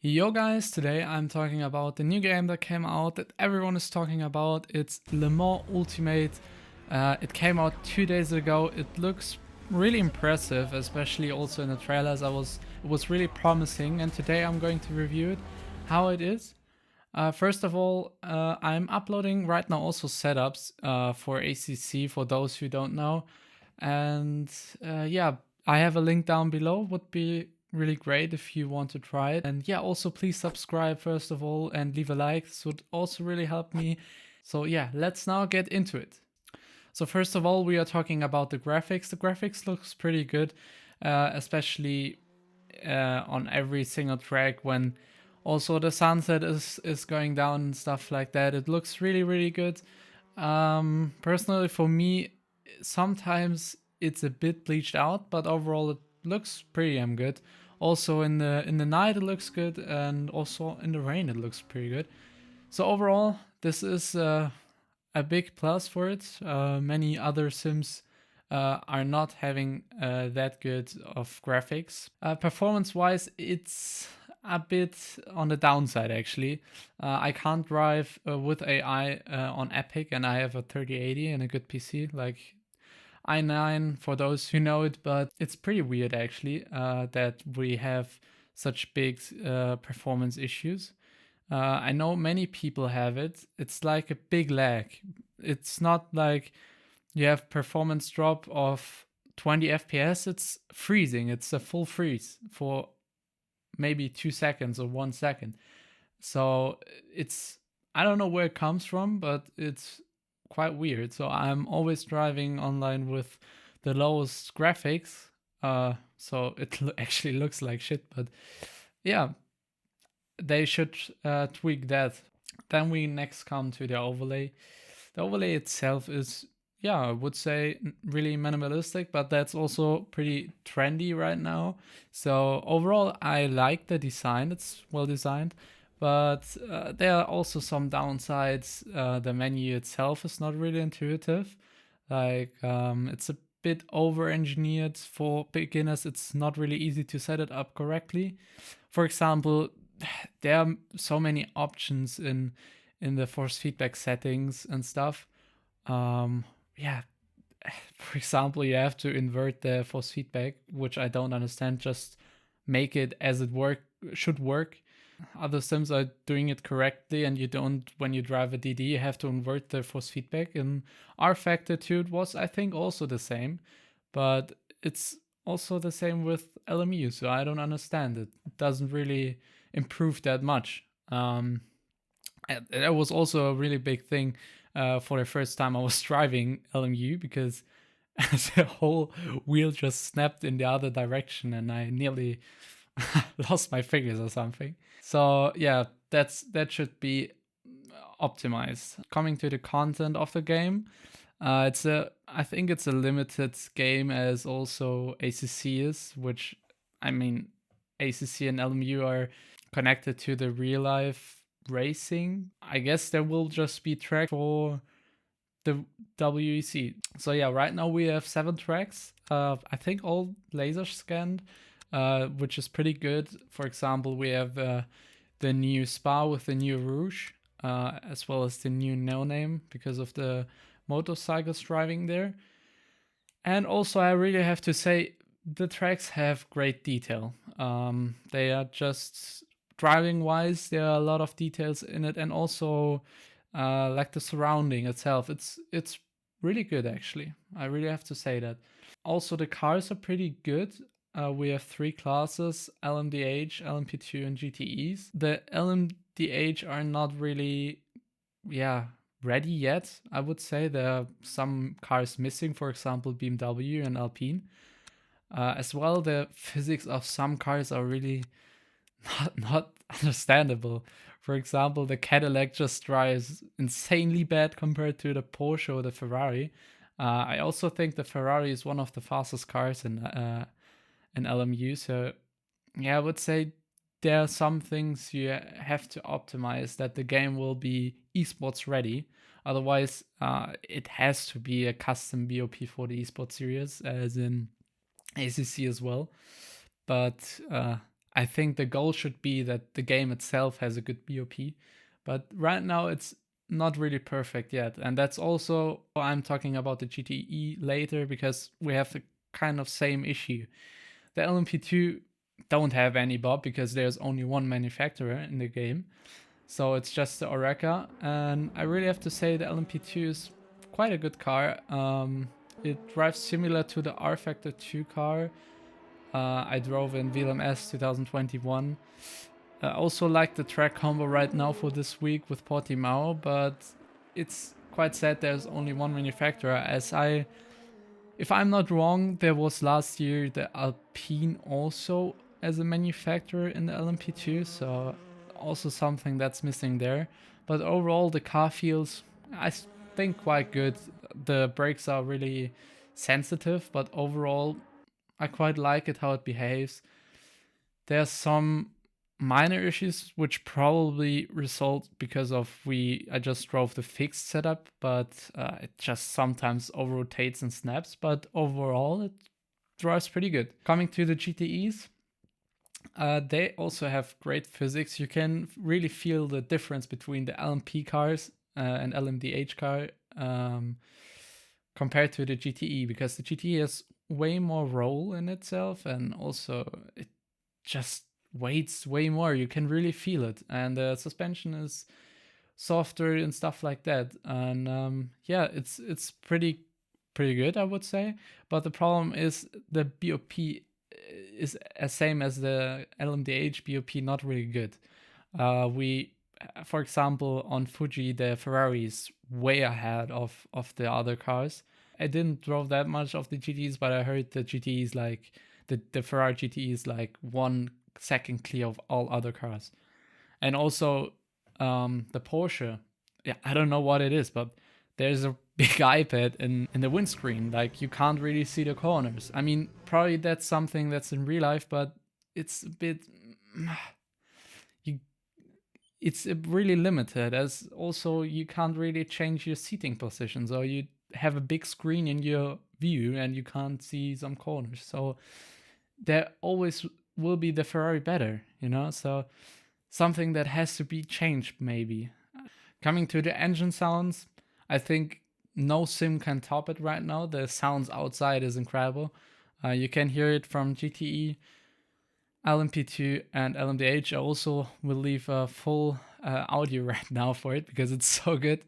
Yo guys, today I'm talking about the new game that came out that everyone is talking about. It's Lemans Ultimate. It came out 2 days ago. It looks really impressive, especially also in the trailers. It was really promising, and today I'm going to review it, how it is. First of all, I'm uploading right now also setups for ACC for those who don't know, and yeah, I have a link down below. Would be really great if you want to try it. And yeah, also please subscribe first of all and leave a like. This would also really help me. So yeah, let's now get into it. So first of all, we are talking about the graphics. The graphics looks pretty good, especially on every single track when also the sunset is going down and stuff like that. It looks really good. Personally, for me, sometimes it's a bit bleached out, but overall it looks pretty damn good. Also in the night it looks good, and also in the rain it looks pretty good. So overall, this is a big plus for it. Many other sims are not having that good of graphics. Performance-wise, it's a bit on the downside actually. I can't drive with AI on Epic, and I have a 3080 and a good PC like i9 for those who know it, but it's pretty weird actually that we have such big performance issues. I know many people have it. It's like a big lag. It's not like you have performance drop of 20 FPS. It's freezing. It's a full freeze for maybe 2 seconds or 1 second. So it's, I don't know where it comes from, but it's quite weird. So I'm always driving online with the lowest graphics. So it actually looks like shit, but yeah, they should tweak that. Then we next come to the overlay. The overlay itself is, yeah, I would say really minimalistic, but that's also pretty trendy right now. So overall, I like the design. It's well designed, but there are also some downsides. The menu itself is not really intuitive. Like it's a bit over engineered for beginners. It's not really easy to set it up correctly. For example, there are so many options in the force feedback settings and stuff. Yeah, for example, you have to invert the force feedback, which I don't understand. Just make it as it should work. Other sims are doing it correctly, and you don't. When you drive a DD, you have to invert the force feedback. And R Factitude was, I think, also the same, but it's also the same with LMU. So I don't understand it. It doesn't really improve that much. That was also a really big thing for the first time I was driving LMU, because the whole wheel just snapped in the other direction and I nearly lost my fingers or something. So yeah, that should be optimized. Coming to the content of the game, I think it's a limited game, as also ACC is, which, I mean, ACC and LMU are connected to the real life racing. I guess there will just be track for the WEC. So yeah, right now we have 7 tracks. I think all laser scanned, which is pretty good. For example, we have the new Spa with the new Rouge, as well as the new No Name because of the motorcycles driving there. And also, I really have to say, the tracks have great detail. They are just driving wise, there are a lot of details in it, and also like the surrounding itself. It's really good actually. I really have to say that. Also, the cars are pretty good. We have 3 classes: LMDH, LMP2, and GTEs. The LMDH are not really, yeah, ready yet. I would say there are some cars missing, for example, BMW and Alpine. As well, the physics of some cars are really not understandable. For example, the Cadillac just drives insanely bad compared to the Porsche or the Ferrari. I also think the Ferrari is one of the fastest cars in LMU. So yeah, I would say there are some things you have to optimize that the game will be esports ready. Otherwise, it has to be a custom BOP for the esports series, as in ACC as well. But I think the goal should be that the game itself has a good BOP, but right now it's not really perfect yet. And that's also, I'm talking about the GTE later, because we have the kind of same issue. The LMP2 don't have any BOP because there's only one manufacturer in the game. So it's just the Oreca, and I really have to say the LMP2 is quite a good car. It drives similar to the R Factor 2 car I drove in VLMS 2021. I also like the track combo right now for this week with Portimao, but it's quite sad there's only one manufacturer. If I'm not wrong, there was last year the Alpine also as a manufacturer in the LMP2, so also something that's missing there. But overall, the car feels, I think, quite good. The brakes are really sensitive, but overall, I quite like it how it behaves. There's some minor issues which probably result because of I just drove the fixed setup, but it just sometimes over rotates and snaps. But overall, it drives pretty good. Coming to the GTEs, they also have great physics. You can really feel the difference between the LMP cars and LMDH car compared to the GTE, because the GTE has way more roll in itself, and also it just weights way more. You can really feel it, and the suspension is softer and stuff like that. And yeah, it's pretty good, I would say. But the problem is the BOP is as same as the LMDH BOP, not really good. For example, on Fuji, the Ferrari is way ahead of the other cars. I didn't drove that much of the GTs, but I heard the GTs like the Ferrari GT is like 1 second clear of all other cars. And also the Porsche, yeah, I don't know what it is, but there's a big iPad in the windscreen. Like, you can't really see the corners. I mean, probably that's something that's in real life, but it's a bit it's really limited, as also you can't really change your seating position, so you have a big screen in your view and you can't see some corners. So there always will be the Ferrari better, so something that has to be changed maybe. Coming to the engine sounds, I think no sim can top it right now. The sounds outside is incredible. You can hear it from GTE, LMP2 and LMDH. I also will leave a full audio right now for it because it's so good.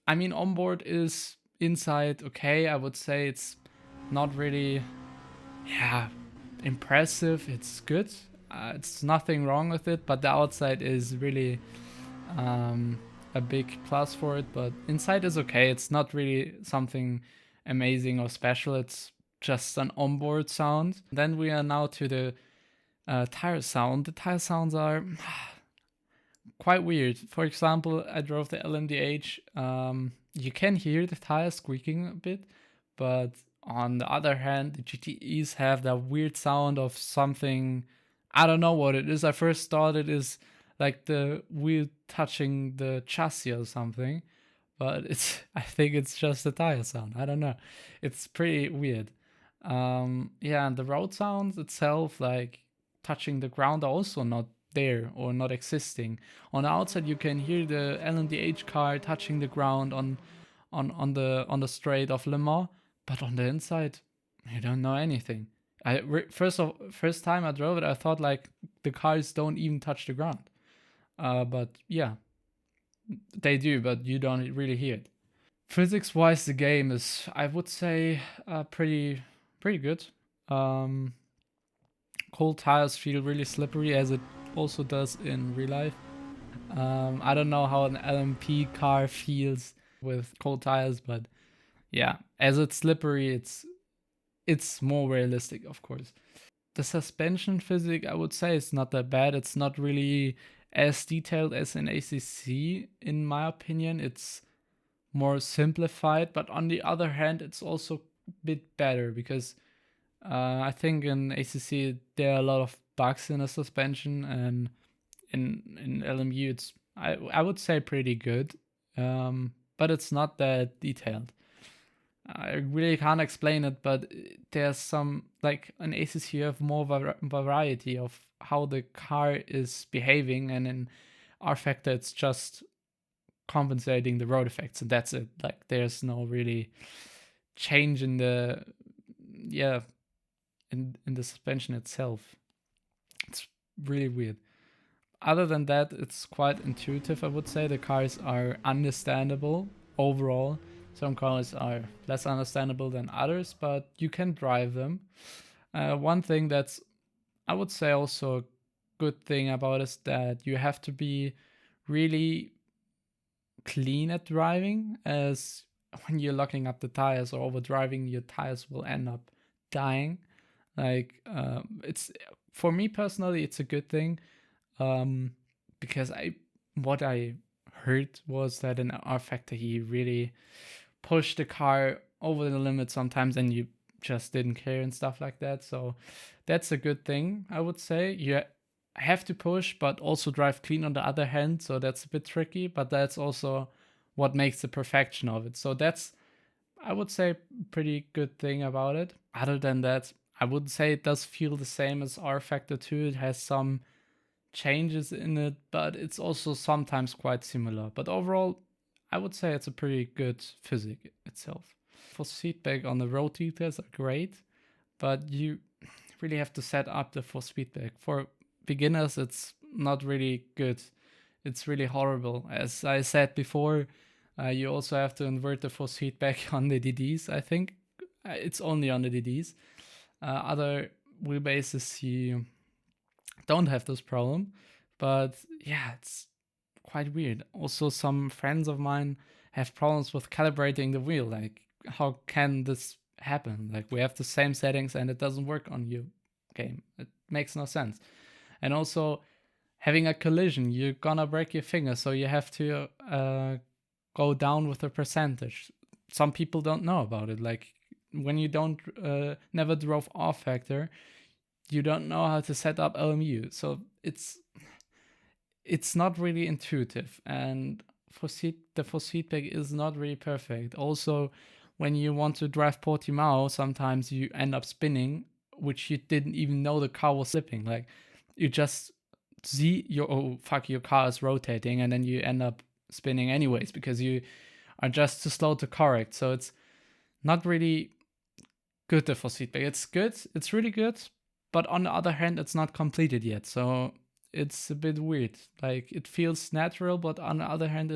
I mean, onboard is inside okay. I would say it's not really, impressive. It's good. It's nothing wrong with it, but the outside is really a big plus for it. But inside is okay. It's not really something amazing or special. It's just an onboard sound. Then we are now to the tire sound. The tire sounds are quite weird. For example, I drove the LMDH. You can hear the tires squeaking a bit, but on the other hand, the GTEs have that weird sound of something. I don't know what it is. I first thought it is like the wheel touching the chassis or something, but I think it's just the tire sound. I don't know. It's pretty weird. Yeah, and the road sounds itself, like touching the ground, are also not there or not existing. On the outside, you can hear the LMDH car touching the ground on the straight of Le Mans, but on the inside, you don't know anything. First time I drove it, I thought like the cars don't even touch the ground. But yeah, they do, but you don't really hear it. Physics-wise, the game is, I would say, pretty good. Cold tires feel really slippery, as it also does in real life. I don't know how an LMP car feels with cold tires, but yeah, as it's slippery, it's more realistic, of course. The suspension physics, I would say, is not that bad. It's not really as detailed as in ACC, in my opinion. It's more simplified, but on the other hand, it's also a bit better because I think in ACC there are a lot of bugs in the suspension, and in LMU it's I would say pretty good, but it's not that detailed. I really can't explain it, but there's some, like in ACC you have more variety of how the car is behaving, and in R Factor it's just compensating the road effects, and that's it. Like there's no really change in the in the suspension itself. It's really weird. Other than that, it's quite intuitive, I would say. The cars are understandable overall. Some cars are less understandable than others, but you can drive them. One thing that's, I would say, also a good thing about is that you have to be really clean at driving, as when you're locking up the tires or overdriving, your tires will end up dying. Like it's, for me personally, it's a good thing, because what I heard was that in R Factor he really pushed the car over the limit sometimes, and you just didn't care and stuff like that. So that's a good thing, I would say. You have to push, but also drive clean on the other hand. So that's a bit tricky, but that's also what makes the perfection of it. So that's, I would say, pretty good thing about it. Other than that, I would say it does feel the same as R Factor 2. It has some changes in it, but it's also sometimes quite similar. But overall, I would say it's a pretty good physics itself. Force feedback on the road details are great, but you really have to set up the force feedback. For beginners, it's not really good. It's really horrible. As I said before, you also have to invert the force feedback on the DDs, I think. It's only on the DDs. Other wheelbases, you don't have this problem. But yeah, it's quite weird. Also, some friends of mine have problems with calibrating the wheel. Like, how can this happen? Like, we have the same settings and it doesn't work on your game. It makes no sense. And also, having a collision, you're gonna break your finger, so you have to go down with the percentage. Some people don't know about it. Like, when you don't never drove R Factor, you don't know how to set up LMU. So it's not really intuitive, and the force feedback is not really perfect. Also, when you want to drive Portimao, sometimes you end up spinning, which you didn't even know the car was slipping. Like, you just see your car is rotating, and then you end up spinning anyways because you are just too slow to correct. So it's not really good, the force feedback. It's good, it's really good, but on the other hand, it's not completed yet. So it's a bit weird. Like, it feels natural, but on the other hand,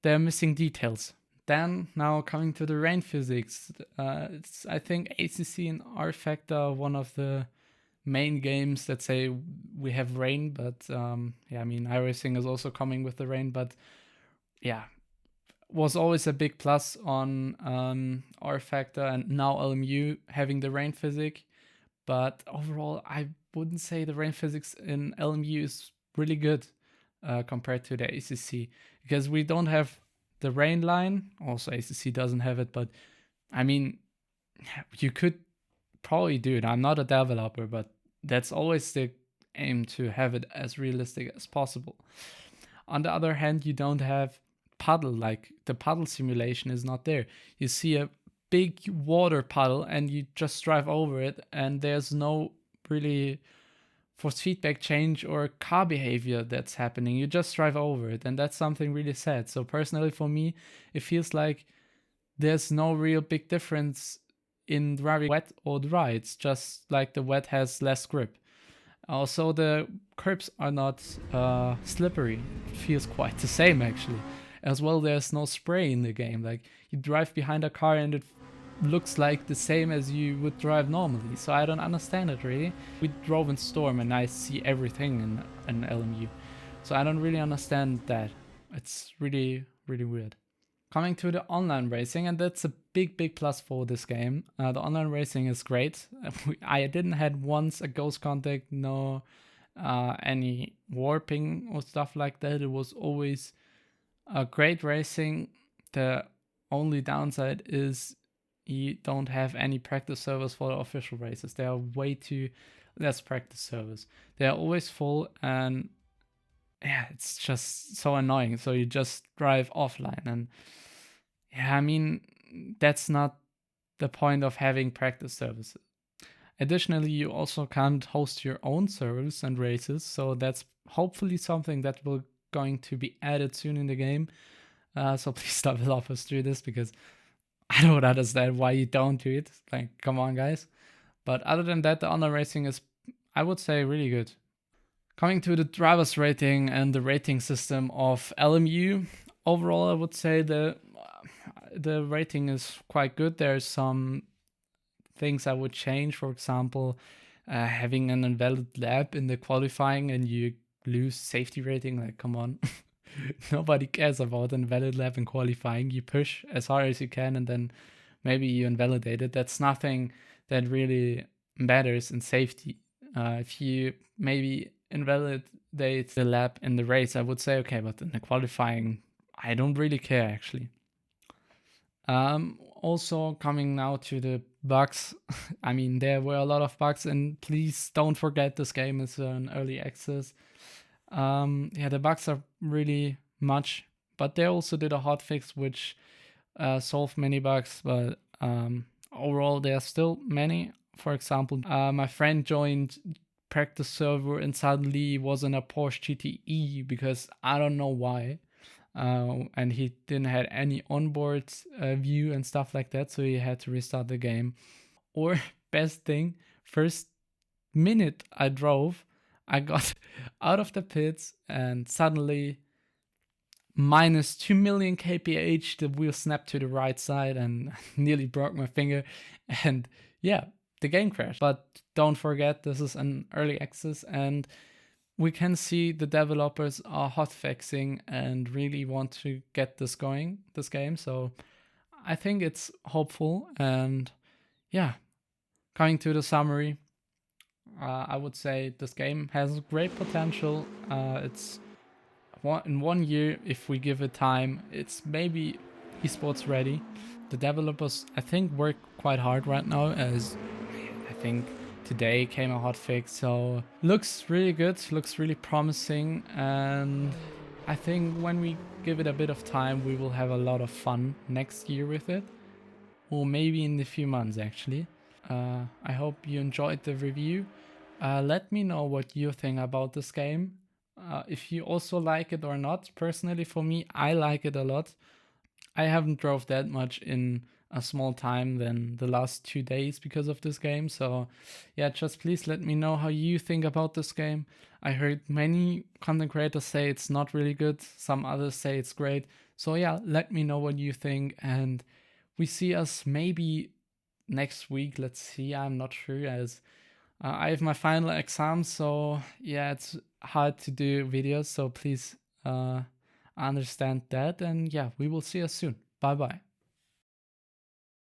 they're missing details. Then, now coming to the rain physics, it's, I think, ACC and R Factor, one of the main games that say we have rain, but I mean, iRacing is also coming with the rain, but yeah, was always a big plus on R Factor, and now LMU having the rain physics. But overall, I wouldn't say the rain physics in LMU is really good compared to the ACC, because we don't have the rain line. Also, ACC doesn't have it, but I mean, you could probably do it. I'm not a developer, but that's always the aim, to have it as realistic as possible. On the other hand, you don't have puddle. Like, the puddle simulation is not there. You see a big water puddle and you just drive over it, and there's no really force feedback change or car behavior that's happening. You just drive over it, and that's something really sad. So personally, for me, it feels like there's no real big difference in driving wet or dry. It's just like the wet has less grip. Also, the curbs are not slippery. It feels quite the same, actually. As well, there's no spray in the game. Like, you drive behind a car and it looks like the same as you would drive normally. So I don't understand it, really. We drove in Storm and I see everything in LMU. So I don't really understand that. It's really, really weird. Coming to the online racing, and that's a big plus for this game. The online racing is great. I didn't had once a ghost contact, no any warping or stuff like that. It was always great racing. The only downside is you don't have any practice servers for the official races. There are way too less practice servers. They are always full, and yeah, it's just so annoying. So you just drive offline, and yeah, I mean, that's not the point of having practice services. Additionally, you also can't host your own servers and races, so that's hopefully something that will going to be added soon in the game. So please developers do this, because I don't understand why you don't do it. Like, come on, guys. But other than that, the honor racing is, I would say, really good. Coming to the driver's rating and the rating system of LMU, overall, I would say the rating is quite good. There's some things I would change. For example, having an invalid lap in the qualifying and you lose safety rating. Like, come on. Nobody cares about an invalid lap in qualifying. You push as hard as you can and then maybe you invalidate it. That's nothing that really matters in safety. If you maybe invalidate the lap in the race, I would say, okay, but in the qualifying, I don't really care, actually. Also, coming now to the bugs. I mean, there were a lot of bugs, and please don't forget this game is an early access. Yeah, the bugs are really much, but they also did a hotfix which solved many bugs, but overall there are still many. For example, my friend joined practice server and suddenly was in a Porsche GTE because I don't know why. And he didn't have any onboard view and stuff like that, so he had to restart the game. Or best thing, first minute I drove, I got out of the pits and suddenly minus 2 million kph, the wheel snapped to the right side and nearly broke my finger. And yeah, the game crashed. But don't forget, this is an early access, and we can see the developers are hotfixing and really want to get this going, this game. So I think it's hopeful. And yeah, coming to the summary, I would say this game has great potential. It's in 1 year, if we give it time, it's maybe esports ready. The developers, I think, work quite hard right now, as I think today came a hotfix, so looks really good, looks really promising, and I think when we give it a bit of time, we will have a lot of fun next year with it, or maybe in a few months actually. I hope you enjoyed the review. Let me know what you think about this game. If you also like it or not. Personally, for me, I like it a lot. I haven't drove that much in a small time than the last 2 days because of this game. So yeah, just please let me know how you think about this game. I heard many content creators say it's not really good. Some others say it's great. So yeah, let me know what you think, and we see us maybe next week. Let's see, I'm not sure, as I have my final exam, so yeah, it's hard to do videos, so please understand that, and yeah, we will see us soon. Bye bye.